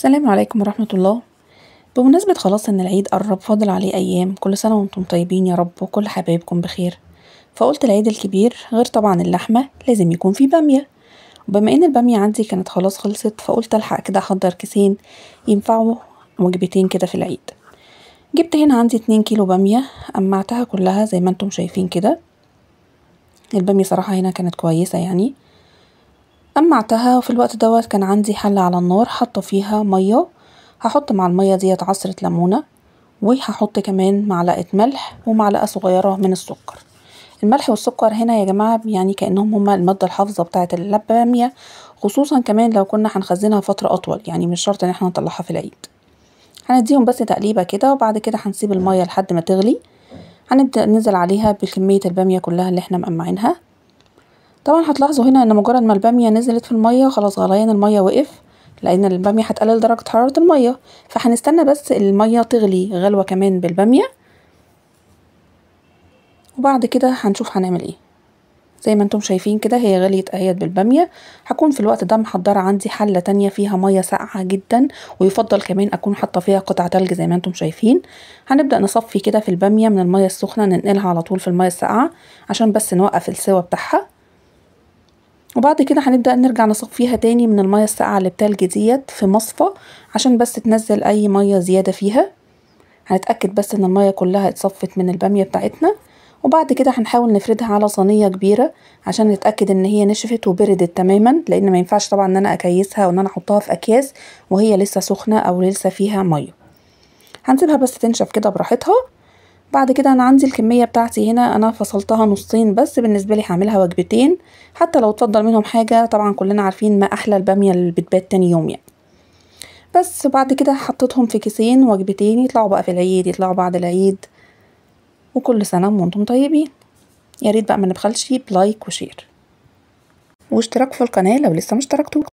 السلام عليكم ورحمة الله. بمناسبة خلاص ان العيد قرب فاضل عليه ايام، كل سنة وانتم طيبين يا رب وكل حبايبكم بخير. فقلت العيد الكبير غير طبعا اللحمة لازم يكون فيه بامية، وبما ان البامية عندي كانت خلاص خلصت فقلت الحق كده احضر كيسين ينفعوا وجبتين كده في العيد. جبت هنا عندي 2 كيلو بامية، قمعتها كلها زي ما انتم شايفين كده. البامية صراحة هنا كانت كويسة يعني. قمعتها وفي الوقت دوت كان عندي حلة على النار حاطه فيها مية، هحط مع المية ديت عصرة ليمونة، وهحط كمان معلقة ملح ومعلقة صغيرة من السكر. الملح والسكر هنا يا جماعة يعني كأنهم هما المادة الحافظة بتاعة اللبامية، خصوصا كمان لو كنا هنخزنها فترة أطول، يعني مش شرط ان احنا نطلعها في العيد. هنديهم بس تقليبة كده وبعد كده هنسيب المية لحد ما تغلي. هنبدأ ننزل عليها بكمية البامية كلها اللي احنا مقمعينها. طبعا هتلاحظوا هنا ان مجرد ما البامية نزلت في المية خلاص غليان المية وقف، لان البامية هتقلل درجة حرارة المية، فهنستنى بس المية تغلي غلوة كمان بالبامية، وبعد كده هنشوف هنعمل ايه. زي ما انتم شايفين كده هي غليت اهيت بالبامية. هكون في الوقت ده محضرة عندي حلة تانية فيها مية ساقعة جدا، ويفضل كمان اكون حاطة فيها قطع تلج زي ما انتم شايفين. هنبدأ نصفي كده في البامية من المية السخنة ننقلها على طول في المية الساقعة عشان بس نوقف السوا بتاعها، وبعد كده هنبدأ نرجع نصفيها تاني من المية الساقعة اللي بتلج ديت في مصفى عشان بس تنزل اي مية زيادة فيها. هنتأكد بس ان المية كلها اتصفت من البامية بتاعتنا، وبعد كده هنحاول نفردها على صينية كبيرة عشان نتأكد ان هي نشفت وبردت تماما، لان ما ينفعش طبعا ان انا اكيسها وان انا احطها في اكياس وهي لسه سخنة او لسه فيها مية. هنسيبها بس تنشف كده براحتها. بعد كده انا عندي الكمية بتاعتي هنا انا فصلتها نصين، بس بالنسبة لي هعملها وجبتين حتى لو تفضل منهم حاجة، طبعا كلنا عارفين ما احلى البامية اللي بتبات تاني يوم يعني. بس بعد كده حطيتهم في كيسين وجبتين يطلعوا بقى في العيد، يطلعوا بعد العيد، وكل سنة وانتم طيبين. يا ريت بقى ما نبخلش بلايك وشير واشتراك في القناة لو لسه مشتركتوش.